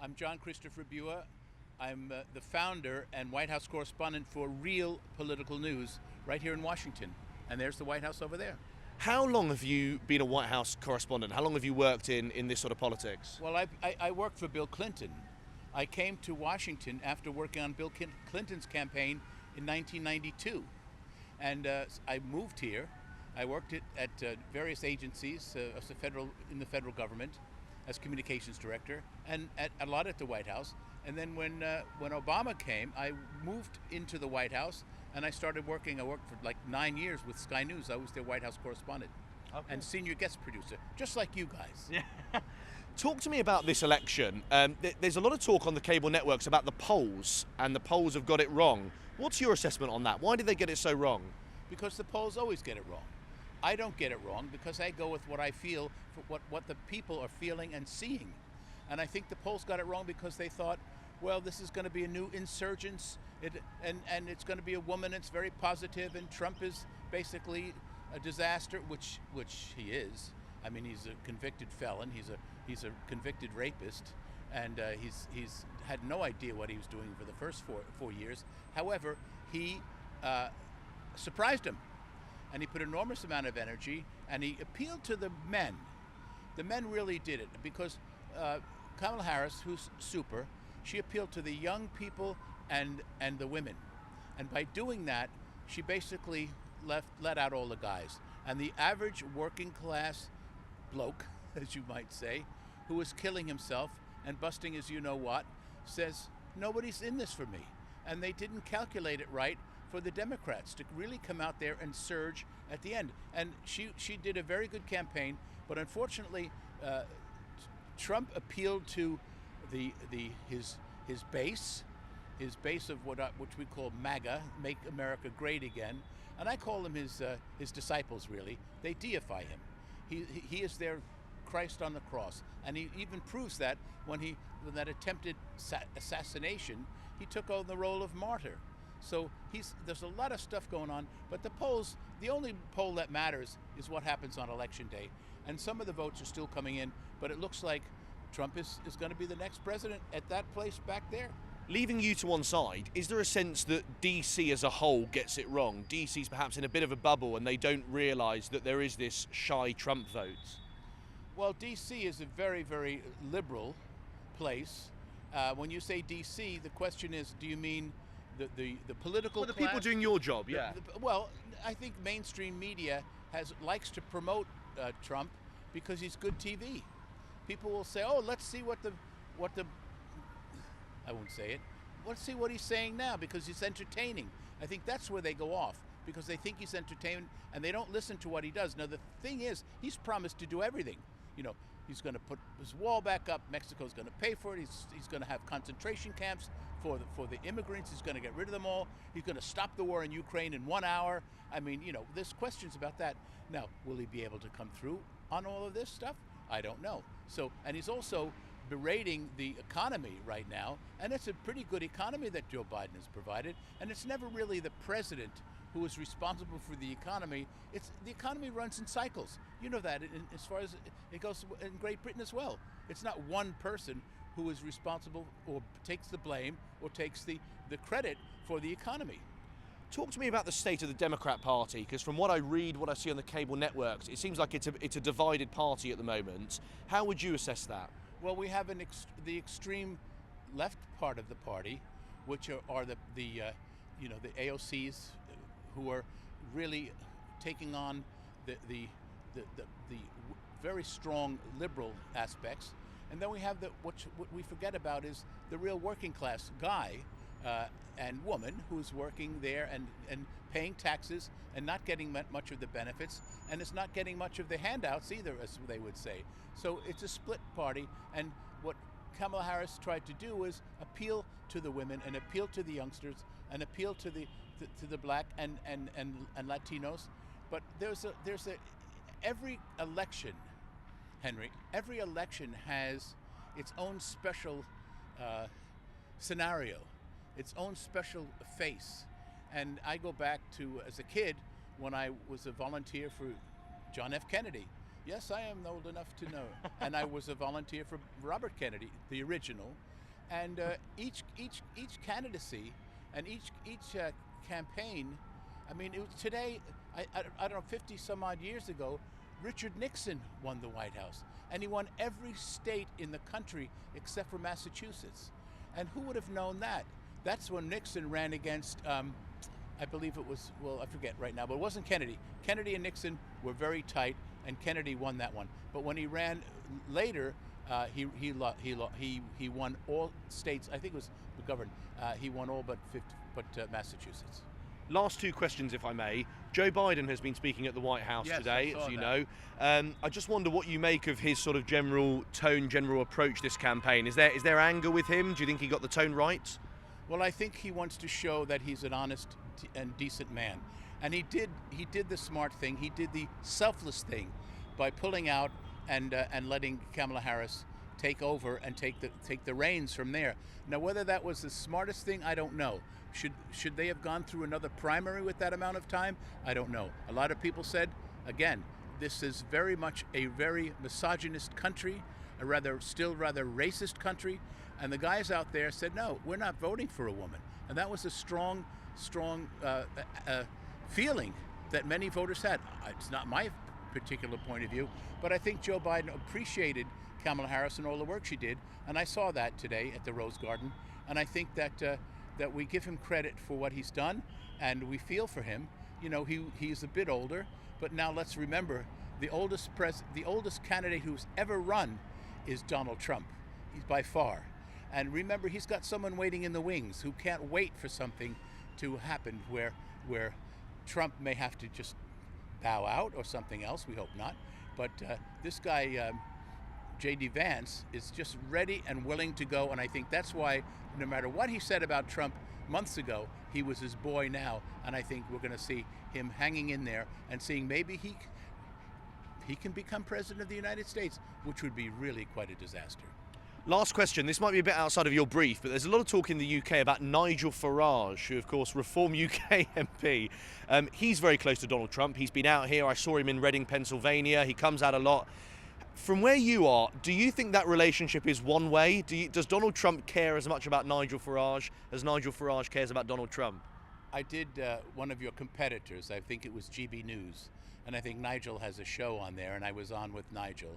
I'm Jon-Christopher. I'm the founder and White House correspondent for Real Political News right here in Washington. And there's the White House over there. How long have you been a White House correspondent? How long have you worked in this sort of politics? Well, I worked for Bill Clinton. I came to Washington after working on Bill Clinton's campaign in 1992. And I moved here. I worked at various agencies in the federal government as communications director, and a lot at the White House. And then when Obama came, I moved into the White House and I started working. I worked for like 9 years with Sky News. I was their White House correspondent and senior guest producer, just like you guys. Yeah. Talk to me about this election. There's a lot of talk on the cable networks about the polls, and the polls have got it wrong. What's your assessment on that? Why did they get it so wrong? Because the polls always get it wrong. I don't get it wrong because I go with what I feel, for what the people are feeling and seeing. And I think the polls got it wrong because they thought, well, this is going to be a new insurgence, and it's going to be a woman. It's very positive, and Trump is basically a disaster, which he is. I mean, he's a convicted felon. He's a convicted rapist, and he's had no idea what he was doing for the first four years. However, he surprised him, and he put an enormous amount of energy, and he appealed to the men. The men really did it because Kamala Harris, who's super, she appealed to the young people and the women, and by doing that, she basically let out all the guys. And the average working class bloke, as you might say, who is killing himself and busting his you-know-what, says, nobody's in this for me. And they didn't calculate it right for the Democrats to really come out there and surge at the end. And she did a very good campaign, but unfortunately, Trump appealed to his base of which we call MAGA, Make America Great Again, and I call them his disciples. Really, they deify him. He is their Christ on the cross, and he even proves that when that attempted assassination, he took on the role of martyr. So there's a lot of stuff going on, but the only poll that matters is what happens on election day, and some of the votes are still coming in, but it looks like Trump is going to be the next president at that place back there. Leaving you to one side, is there a sense that DC as a whole gets it wrong? DC's perhaps in a bit of a bubble and they don't realise that there is this shy Trump vote? Well, DC is a very, very liberal place. When you say DC, the question is, do you mean the political Well, the class? people doing your job, yeah. Well, I think mainstream media likes to promote Trump because he's good TV. People will say, oh, let's see what the I won't say it. Let's see what he's saying now because he's entertaining. I think that's where they go off, because they think he's entertaining and they don't listen to what he does. Now, the thing is, he's promised to do everything. You know, he's going to put his wall back up. Mexico's going to pay for it. He's going to have concentration camps for the immigrants. He's going to get rid of them all. He's going to stop the war in Ukraine in 1 hour. I mean, you know, there's questions about that. Now, will he be able to come through on all of this stuff? I don't know. So, and he's also berating the economy right now, and it's a pretty good economy that Joe Biden has provided, and it's never really the president who is responsible for the economy. The economy runs in cycles. You know that as far as it goes in Great Britain as well. It's not one person who is responsible or takes the blame or takes the credit for the economy. Talk to me about the state of the Democrat Party, because from what I read, what I see on the cable networks, it seems like it's a divided party at the moment. How would you assess that? Well, we have the extreme left part of the party, which are the AOCs, who are really taking on the very strong liberal aspects, and then we have what we forget about is the real working class guy and woman who's working there and paying taxes and not getting much of the benefits, and is not getting much of the handouts either, as they would say. So it's a split party, and what Kamala Harris tried to do was appeal to the women and appeal to the youngsters and appeal to the black and Latinos. But every election, Henry, every election has its own special scenario, its own special face. And I go back to, as a kid, when I was a volunteer for John F. Kennedy. Yes, I am old enough to know. And I was a volunteer for Robert Kennedy, the original. And each candidacy and each campaign. I mean, today, I don't know, 50 some odd years ago, Richard Nixon won the White House, and he won every state in the country except for Massachusetts. And who would have known that? That's when Nixon ran against, I believe it was, well, I forget right now, but it wasn't Kennedy. Kennedy and Nixon were very tight, and Kennedy won that one. But when he ran later, he won all states. I think it was governed. He won all but Massachusetts. Last two questions, if I may. Joe Biden has been speaking at the White House Yes, today, I saw as you that. know. I just wonder what you make of his sort of general tone, general approach this campaign. Is there anger with him? Do you think he got the tone right? Well, I think he wants to show that he's an honest and decent man, and he did the smart thing. He did the selfless thing by pulling out and letting Kamala Harris take over and take the reins from there. Now, whether that was the smartest thing, I don't know. Should they have gone through another primary with that amount of time? I don't know. A lot of people said, again, this is very much a very misogynist country, still rather racist country, and the guys out there said, no, we're not voting for a woman. And that was a strong feeling that many voters had. It's not my particular point of view, but I think Joe Biden appreciated Kamala Harris and all the work she did, and I saw that today at the Rose Garden, and I think that we give him credit for what he's done, and we feel for him. You know, he's a bit older, but now let's remember the oldest candidate who's ever run is Donald Trump. He's by far, and remember, he's got someone waiting in the wings who can't wait for something to happen where Trump may have to just bow out or something else. We hope not, but this guy. J.D. Vance is just ready and willing to go, and I think that's why no matter what he said about Trump months ago, he was his boy now, and I think we're going to see him hanging in there and seeing maybe he can become president of the United States, which would be really quite a disaster. Last question. This might be a bit outside of your brief, but there's a lot of talk in the UK about Nigel Farage, who, of course, Reform UK MP. He's very close to Donald Trump. He's been out here. I saw him in Reading, Pennsylvania. He comes out a lot. From where you are, do you think that relationship is one way? Does Donald Trump care as much about Nigel Farage as Nigel Farage cares about Donald Trump? I did one of your competitors, I think it was GB News, and I think Nigel has a show on there, and I was on with Nigel.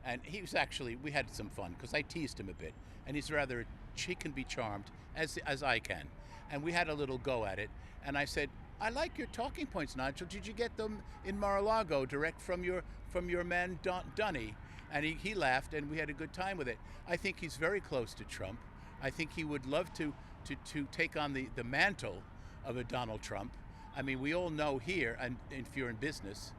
And he was actually, we had some fun, because I teased him a bit, and he can be charmed, as I can. And we had a little go at it, and I said, I like your talking points, Nigel. Did you get them in Mar-a-Lago, direct from your man Dunny? And he laughed, and we had a good time with it. I think he's very close to Trump. I think he would love to take on the mantle of a Donald Trump. I mean, we all know here, and if you're in business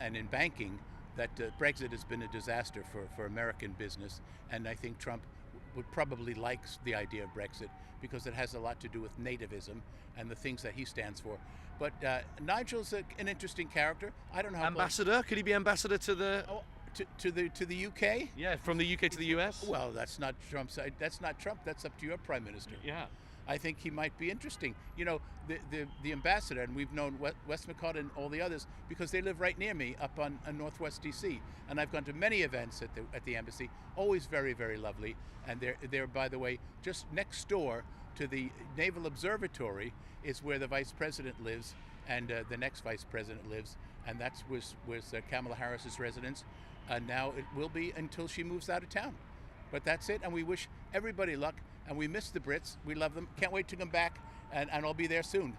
and in banking, that Brexit has been a disaster for American business, and I think Trump would probably like the idea of Brexit because it has a lot to do with nativism and the things that he stands for. But Nigel's an interesting character. I don't know how ambassador. Could he be ambassador to the? Oh, to the UK? Yeah, from the UK to the US. Well, that's not Trump's. That's not Trump. That's up to your prime minister. Yeah. I think he might be interesting. You know, the ambassador, and we've known Westmacott and all the others because they live right near me up on Northwest DC, and I've gone to many events at the embassy. Always very, very lovely, and they're by the way just next door to the Naval Observatory is where the vice president lives, and the next vice president lives, and that's where's Kamala Harris's residence. Now it will be until she moves out of town. But that's it, and we wish everybody luck, and we miss the Brits. We love them. Can't wait to come back, and I'll be there soon.